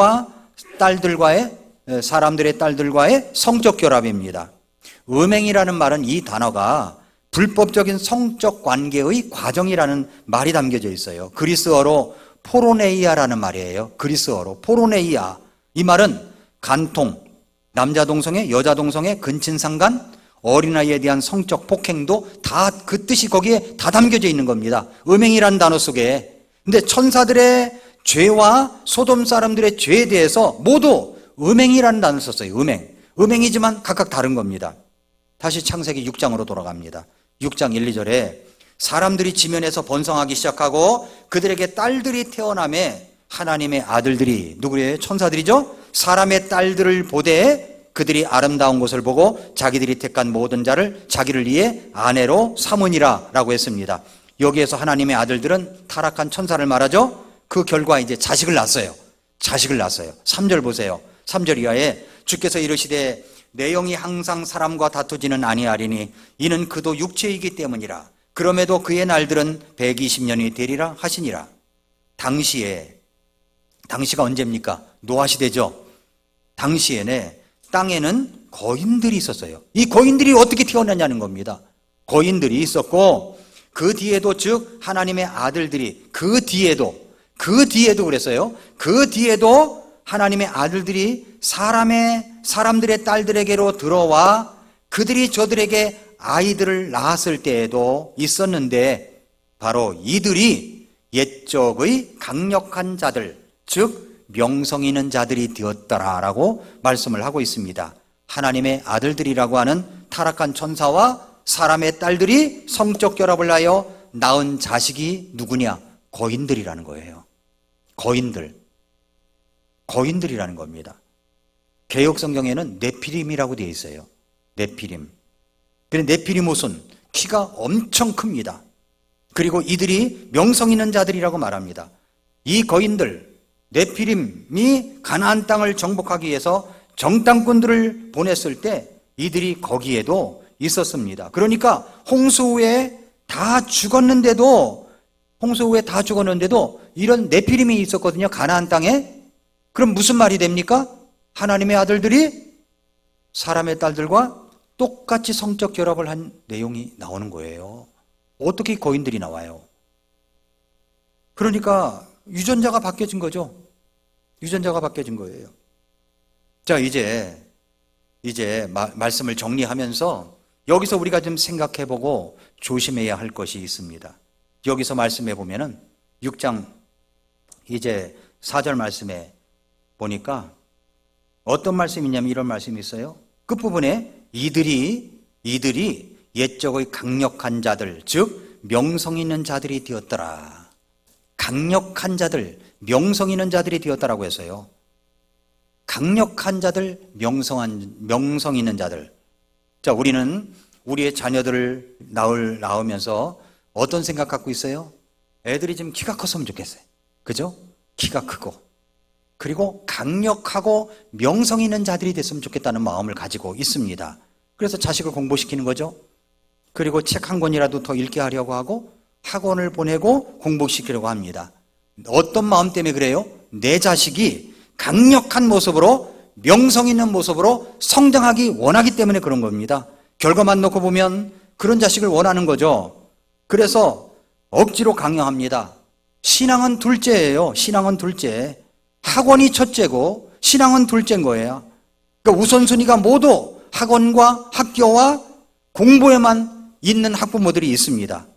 딸들과의 성적 결합입니다. 음행이라는 말은 이 단어가 불법적인 성적 관계의 과정이라는 말이 담겨져 있어요. 그리스어로 포로네이아라는 말이에요. 그리스어로 포로네이아. 이 말은 간통, 남자 동성애, 여자 동성애, 근친상간, 어린아이에 대한 성적 폭행도 다 그 뜻이 거기에 다 담겨져 있는 겁니다. 음행이라는 단어 속에. 근데 천사들의 죄와 소돔 사람들의 죄에 대해서 모두 음행이라는 단어를 썼어요. 음행이지만 각각 다른 겁니다. 다시 창세기 6장으로 돌아갑니다. 6장 1, 2절에 사람들이 지면에서 번성하기 시작하고 그들에게 딸들이 태어나매 하나님의 아들들이 누구예요? 천사들이죠? 사람의 딸들을 보되 그들이 아름다운 것을 보고 자기들이 택한 모든 자를 자기를 위해 아내로 삼으니라 라고 했습니다. 여기에서 하나님의 아들들은 타락한 천사를 말하죠. 그 결과 이제 자식을 낳았어요. 3절 보세요. 3절 이하에 주께서 이르시되 내 영이 항상 사람과 다투지는 아니하리니 이는 그도 육체이기 때문이라. 그럼에도 그의 날들은 120년이 되리라 하시니라. 당시가 언제입니까? 노아시대죠. 당시에는 땅에는 거인들이 있었어요. 이 거인들이 어떻게 태어났냐는 겁니다. 거인들이 있었고 그 뒤에도 즉 하나님의 아들들이 그 뒤에도 그랬어요. 그 뒤에도 하나님의 아들들이 사람들의 딸들에게로 들어와 그들이 저들에게 아이들을 낳았을 때에도 있었는데 바로 이들이 옛적의 강력한 자들 즉 명성 있는 자들이 되었더라라고 말씀을 하고 있습니다. 하나님의 아들들이라고 하는 타락한 천사와 사람의 딸들이 성적 결합을 하여 낳은 자식이 누구냐? 거인들이라는 거예요. 거인들이라는 겁니다. 개역 성경에는 네피림이라고 되어 있어요. 네피림. 그런데 네피림 옷은 키가 엄청 큽니다. 그리고 이들이 명성 있는 자들이라고 말합니다. 이 거인들 네피림이 가나안 땅을 정복하기 위해서 정탐꾼들을 보냈을 때 이들이 거기에도 있었습니다. 그러니까 홍수 후에 다 죽었는데도 이런 네피림이 있었거든요. 가나안 땅에. 그럼 무슨 말이 됩니까? 하나님의 아들들이 사람의 딸들과 똑같이 성적 결합을 한 내용이 나오는 거예요. 어떻게 거인들이 나와요? 그러니까 유전자가 바뀌어진 거죠. 유전자가 바뀌어진 거예요. 자, 이제 말씀을 정리하면서 여기서 우리가 좀 생각해보고 조심해야 할 것이 있습니다. 여기서 말씀해 보면은 6장 이제 4절 말씀에 보니까 어떤 말씀이 있냐면 이런 말씀이 있어요. 끝부분에 이들이 옛적의 강력한 자들 즉 명성 있는 자들이 되었더라. 강력한 자들, 명성 있는 자들이 되었다라고 해서요. 강력한 자들, 명성 있는 자들. 자, 우리는 우리의 자녀들을 낳으면서 어떤 생각 갖고 있어요? 애들이 좀 키가 컸으면 좋겠어요. 그죠? 키가 크고 그리고 강력하고 명성 있는 자들이 됐으면 좋겠다는 마음을 가지고 있습니다. 그래서 자식을 공부시키는 거죠. 그리고 책 한 권이라도 더 읽게 하려고 하고 학원을 보내고 공부시키려고 합니다. 어떤 마음 때문에 그래요? 내 자식이 강력한 모습으로 명성 있는 모습으로 성장하기 원하기 때문에 그런 겁니다. 결과만 놓고 보면 그런 자식을 원하는 거죠. 그래서 억지로 강요합니다. 신앙은 둘째예요. 신앙은 둘째. 학원이 첫째고 신앙은 둘째인 거예요. 그러니까 우선순위가 모두 학원과 학교와 공부에만 있는 학부모들이 있습니다.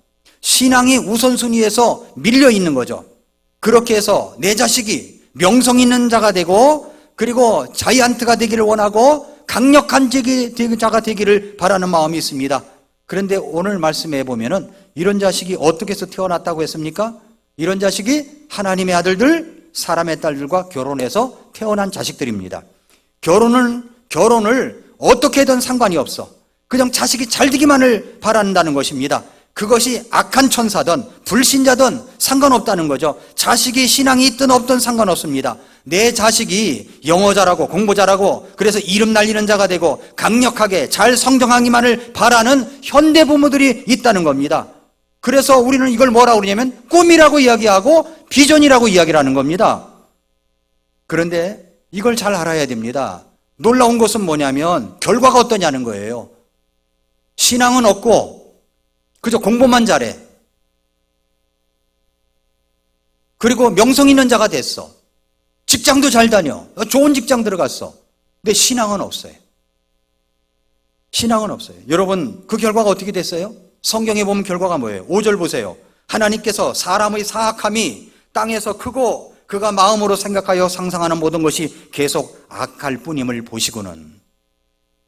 신앙이 우선순위에서 밀려 있는 거죠. 그렇게 해서 내 자식이 명성 있는 자가 되고 그리고 자이언트가 되기를 원하고 강력한 자가 되기를 바라는 마음이 있습니다. 그런데 오늘 말씀해 보면은 이런 자식이 어떻게 해서 태어났다고 했습니까? 이런 자식이 하나님의 아들들, 사람의 딸들과 결혼해서 태어난 자식들입니다. 결혼을 어떻게든 상관이 없어. 그냥 자식이 잘 되기만을 바란다는 것입니다. 그것이 악한 천사든 불신자든 상관없다는 거죠. 자식이 신앙이 있든 없든 상관없습니다. 내 자식이 영어 잘하고 공부 잘하고 그래서 이름 날리는 자가 되고 강력하게 잘 성장하기만을 바라는 현대 부모들이 있다는 겁니다. 그래서 우리는 이걸 뭐라고 그러냐면 꿈이라고 이야기하고 비전이라고 이야기를 하는 겁니다. 그런데 이걸 잘 알아야 됩니다. 놀라운 것은 뭐냐면 결과가 어떠냐는 거예요. 신앙은 없고 그저 공부만 잘해. 그리고 명성 있는 자가 됐어. 직장도 잘 다녀. 좋은 직장 들어갔어. 근데 신앙은 없어요. 신앙은 없어요. 여러분, 그 결과가 어떻게 됐어요? 성경에 보면 결과가 뭐예요? 5절 보세요. 하나님께서 사람의 사악함이 땅에서 크고 그가 마음으로 생각하여 상상하는 모든 것이 계속 악할 뿐임을 보시고는.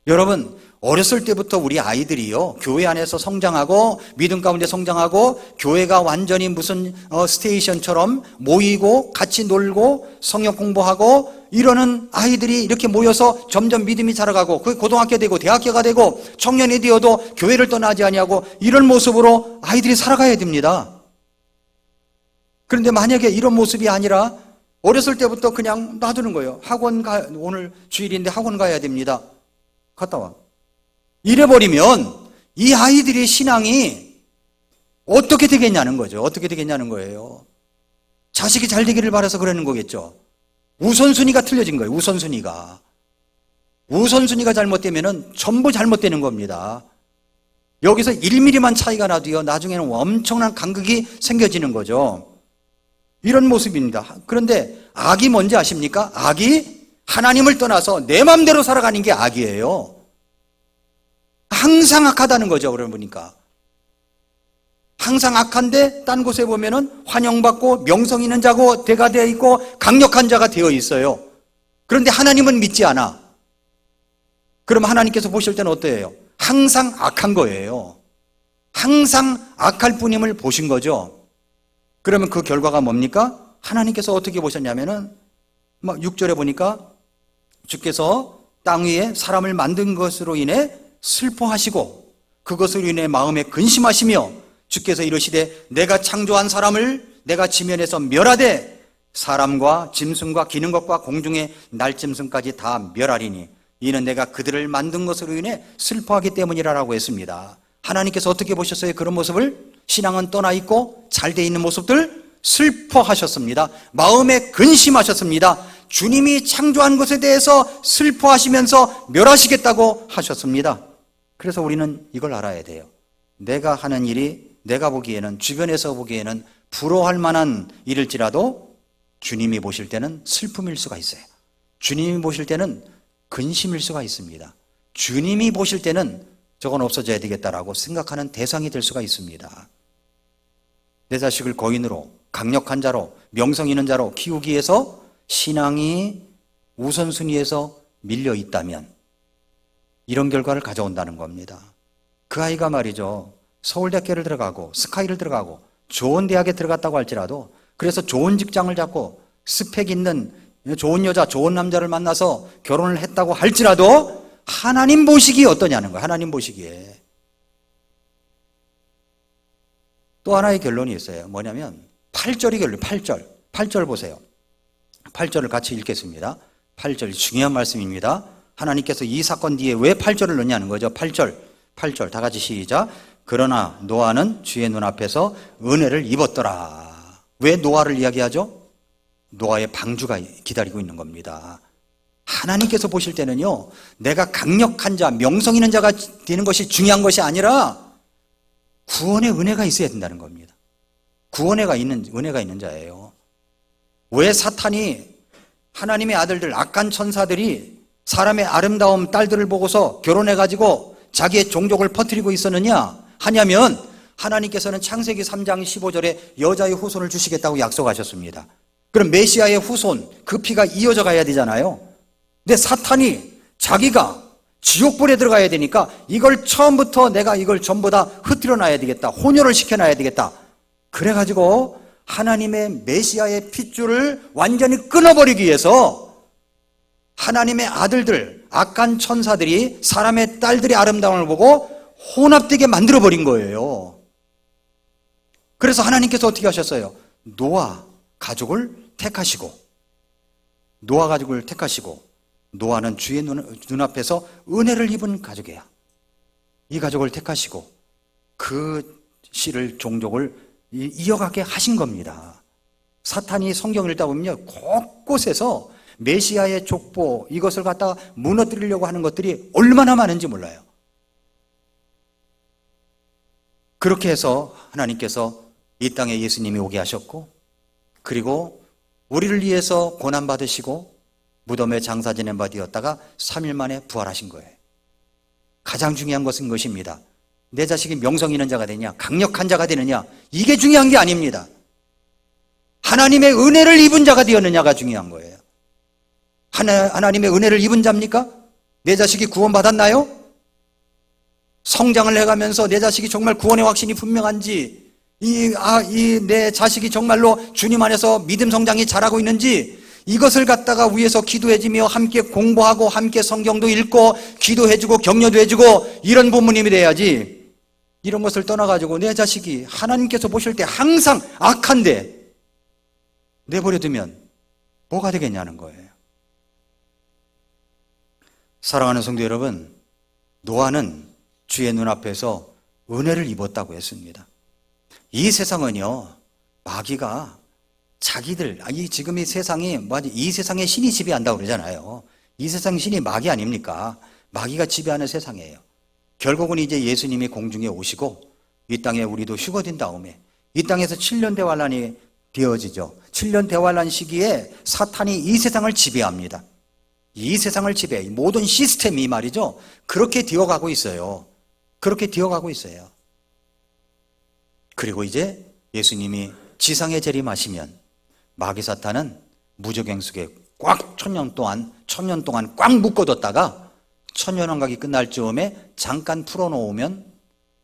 여러분, 어렸을 때부터 우리 아이들이요, 교회 안에서 성장하고 믿음 가운데 성장하고 교회가 완전히 무슨 스테이션처럼 모이고 같이 놀고 성역 공부하고 이러는 아이들이 이렇게 모여서 점점 믿음이 자라가고 그 고등학교 되고 대학교가 되고 청년이 되어도 교회를 떠나지 아니하고 이런 모습으로 아이들이 살아가야 됩니다. 그런데 만약에 이런 모습이 아니라 어렸을 때부터 그냥 놔두는 거예요. 오늘 주일인데 학원 가야 됩니다. 갔다 와. 이래버리면 이 아이들의 신앙이 어떻게 되겠냐는 거죠. 어떻게 되겠냐는 거예요. 자식이 잘 되기를 바라서 그러는 거겠죠. 우선순위가 틀려진 거예요. 우선순위가 잘못되면 전부 잘못되는 겁니다. 여기서 1mm만 차이가 나도요, 나중에는 엄청난 간극이 생겨지는 거죠. 이런 모습입니다. 그런데 악이 뭔지 아십니까? 악이 하나님을 떠나서 내 마음대로 살아가는 게 악이에요. 항상 악하다는 거죠. 그러고 보니까 항상 악한데 딴 곳에 보면은 환영받고 명성 있는 자고 대가 되어 있고 강력한 자가 되어 있어요. 그런데 하나님은 믿지 않아. 그럼 하나님께서 보실 때는 어때요? 항상 악한 거예요. 항상 악할 뿐임을 보신 거죠. 그러면 그 결과가 뭡니까? 하나님께서 어떻게 보셨냐면은 막 6절에 보니까 주께서 땅 위에 사람을 만든 것으로 인해 슬퍼하시고 그것으로 인해 마음에 근심하시며 주께서 이르시되 내가 창조한 사람을 내가 지면에서 멸하되 사람과 짐승과 기는 것과 공중의 날짐승까지 다 멸하리니 이는 내가 그들을 만든 것으로 인해 슬퍼하기 때문이라고 했습니다. 하나님께서 어떻게 보셨어요? 그런 모습을? 신앙은 떠나 있고 잘 돼 있는 모습들 슬퍼하셨습니다. 마음에 근심하셨습니다. 주님이 창조한 것에 대해서 슬퍼하시면서 멸하시겠다고 하셨습니다. 그래서 우리는 이걸 알아야 돼요. 내가 하는 일이 내가 보기에는, 주변에서 보기에는 부러워할 만한 일일지라도 주님이 보실 때는 슬픔일 수가 있어요. 주님이 보실 때는 근심일 수가 있습니다. 주님이 보실 때는 저건 없어져야 되겠다라고 생각하는 대상이 될 수가 있습니다. 내 자식을 거인으로, 강력한 자로, 명성 있는 자로 키우기 위해서 신앙이 우선순위에서 밀려 있다면 이런 결과를 가져온다는 겁니다. 그 아이가 말이죠, 서울대학교를 들어가고 스카이를 들어가고 좋은 대학에 들어갔다고 할지라도, 그래서 좋은 직장을 잡고 스펙 있는 좋은 여자, 좋은 남자를 만나서 결혼을 했다고 할지라도 하나님 보시기에 어떠냐는 거예요. 하나님 보시기에. 또 하나의 결론이 있어요. 뭐냐면 8절이 결론, 8절 보세요. 8절을 같이 읽겠습니다. 8절 중요한 말씀입니다. 하나님께서 이 사건 뒤에 왜 8절을 넣냐는 거죠. 8절 다 같이 시작. 그러나 노아는 주의 눈앞에서 은혜를 입었더라. 왜 노아를 이야기하죠? 노아의 방주가 기다리고 있는 겁니다. 하나님께서 보실 때는요, 내가 강력한 자, 명성 있는 자가 되는 것이 중요한 것이 아니라 구원의 은혜가 있어야 된다는 겁니다. 은혜가 있는 자예요. 왜 사탄이 하나님의 아들들, 악한 천사들이 사람의 아름다운 딸들을 보고서 결혼해가지고 자기의 종족을 퍼뜨리고 있었느냐 하냐면, 하나님께서는 창세기 3장 15절에 여자의 후손을 주시겠다고 약속하셨습니다. 그럼 메시아의 후손, 그 피가 이어져 가야 되잖아요. 근데 사탄이 자기가 지옥불에 들어가야 되니까 이걸 처음부터 내가 이걸 전부 다 흐트려 놔야 되겠다, 혼혈을 시켜놔야 되겠다, 그래가지고 하나님의 메시아의 핏줄을 완전히 끊어버리기 위해서 하나님의 아들들, 악한 천사들이 사람의 딸들의 아름다움을 보고 혼합되게 만들어버린 거예요. 그래서 하나님께서 어떻게 하셨어요? 노아 가족을 택하시고, 노아는 주의 눈앞에서 은혜를 입은 가족이야. 이 가족을 택하시고 그 씨를, 종족을 이어가게 하신 겁니다. 사탄이 성경을 읽다 보면요, 곳곳에서 메시아의 족보, 이것을 갖다가 무너뜨리려고 하는 것들이 얼마나 많은지 몰라요. 그렇게 해서 하나님께서 이 땅에 예수님이 오게 하셨고, 그리고 우리를 위해서 고난받으시고 무덤에 장사 지낸 바 되었다가 3일 만에 부활하신 거예요. 가장 중요한 것은 것입니다. 내 자식이 명성 있는 자가 되느냐, 강력한 자가 되느냐, 이게 중요한 게 아닙니다. 하나님의 은혜를 입은 자가 되었느냐가 중요한 거예요. 하나님의 은혜를 입은 자입니까? 내 자식이 구원받았나요? 성장을 해가면서 내 자식이 정말 구원의 확신이 분명한지, 내 자식이 정말로 주님 안에서 믿음 성장이 잘하고 있는지, 이것을 갖다가 위에서 기도해주며 함께 공부하고 함께 성경도 읽고 기도해주고 격려도 해주고 이런 부모님이 돼야지, 이런 것을 떠나가지고 내 자식이 하나님께서 보실 때 항상 악한데 내버려두면 뭐가 되겠냐는 거예요. 사랑하는 성도 여러분, 노아는 주의 눈앞에서 은혜를 입었다고 했습니다. 이 세상은요, 마귀가 자기들, 지금 이 세상이, 이 세상에 신이 지배한다고 그러잖아요. 이 세상 신이 마귀 아닙니까? 마귀가 지배하는 세상이에요. 결국은 이제 예수님이 공중에 오시고 이 땅에 우리도 휴거된 다음에 이 땅에서 7년 대환란이 되어지죠. 7년 대환란 시기에 사탄이 이 세상을 지배합니다. 이 세상을 지배, 모든 시스템이 말이죠, 그렇게 되어가고 있어요. 그렇게 되어가고 있어요. 그리고 이제 예수님이 지상에 재림하시면 마귀 사탄은 무저갱 속에 꽉 천년 동안 꽉 묶어뒀다가 천년왕국이 끝날 즈음에 잠깐 풀어놓으면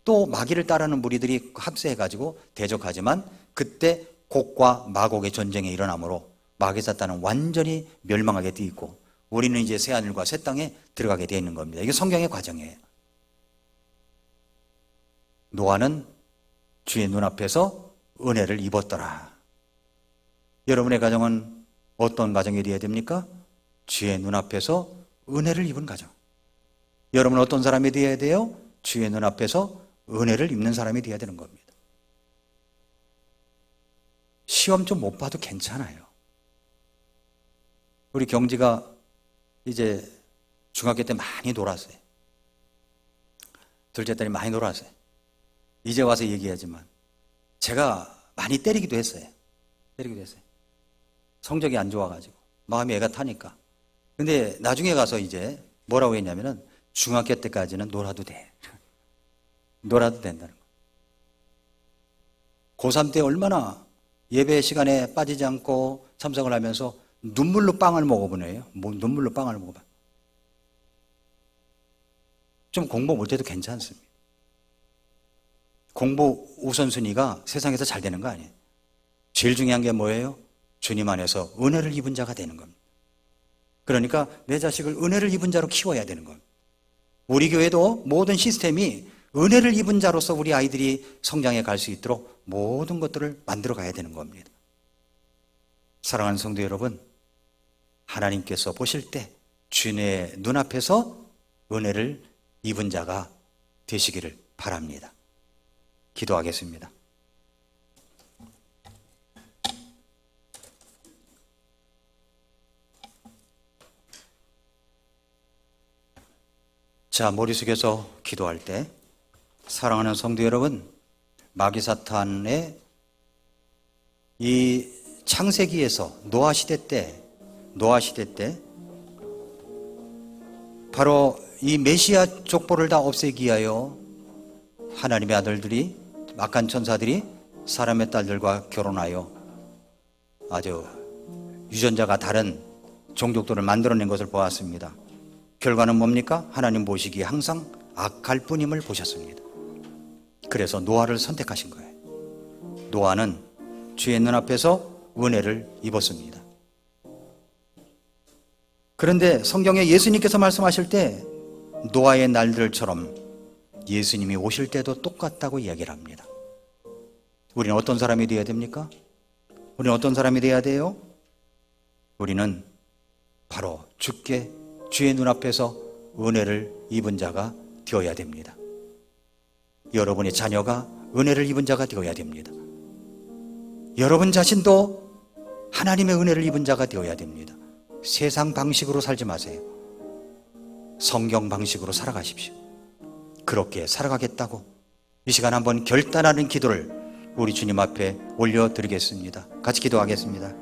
또 마귀를 따르는 무리들이 합세해가지고 대적하지만 그때 곡과 마곡의 전쟁이 일어나므로 마귀 사탄은 완전히 멸망하게 돼 있고 우리는 이제 새하늘과 새 땅에 들어가게 되어 있는 겁니다. 이게 성경의 과정이에요. 노아는 주의 눈앞에서 은혜를 입었더라. 여러분의 가정은 어떤 가정이 되어야 됩니까? 주의 눈앞에서 은혜를 입은 가정. 여러분은 어떤 사람이 되어야 돼요? 주의 눈앞에서 은혜를 입는 사람이 되어야 되는 겁니다. 시험 좀 못 봐도 괜찮아요. 우리 경지가 이제 중학교 때 많이 놀았어요. 둘째 딸이 많이 놀았어요. 이제 와서 얘기하지만 제가 많이 때리기도 했어요. 성적이 안 좋아가지고 마음이 애가 타니까. 근데 나중에 가서 이제 뭐라고 했냐면은 중학교 때까지는 놀아도 돼. 놀아도 된다는 거. 고3 때 얼마나 예배 시간에 빠지지 않고 참석을 하면서 눈물로 빵을 먹어보네요. 눈물로 빵을 먹어봐. 좀 공부 못해도 괜찮습니다. 공부 우선순위가 세상에서 잘 되는 거 아니에요. 제일 중요한 게 뭐예요? 주님 안에서 은혜를 입은 자가 되는 겁니다. 그러니까 내 자식을 은혜를 입은 자로 키워야 되는 겁니다. 우리 교회도 모든 시스템이 은혜를 입은 자로서 우리 아이들이 성장해 갈 수 있도록 모든 것들을 만들어 가야 되는 겁니다. 사랑하는 성도 여러분, 하나님께서 보실 때 주님의 눈앞에서 은혜를 입은 자가 되시기를 바랍니다. 기도하겠습니다. 자, 머리 숙여서 기도할 때 사랑하는 성도 여러분, 마귀 사탄의 이 창세기에서 노아 시대 때 바로 이 메시아 족보를 다 없애기 위하여 하나님의 아들들이, 악한 천사들이 사람의 딸들과 결혼하여 아주 유전자가 다른 종족들을 만들어낸 것을 보았습니다. 결과는 뭡니까? 하나님 보시기에 항상 악할 뿐임을 보셨습니다. 그래서 노아를 선택하신 거예요. 노아는 주의 눈앞에서 은혜를 입었습니다. 그런데 성경에 예수님께서 말씀하실 때 노아의 날들처럼 예수님이 오실 때도 똑같다고 이야기를 합니다. 우리는 어떤 사람이 되어야 됩니까? 우리는 어떤 사람이 되어야 돼요? 우리는 바로 주의 눈앞에서 은혜를 입은 자가 되어야 됩니다. 여러분의 자녀가 은혜를 입은 자가 되어야 됩니다. 여러분 자신도 하나님의 은혜를 입은 자가 되어야 됩니다. 세상 방식으로 살지 마세요. 성경 방식으로 살아가십시오. 그렇게 살아가겠다고 이 시간 한번 결단하는 기도를 우리 주님 앞에 올려드리겠습니다. 같이 기도하겠습니다.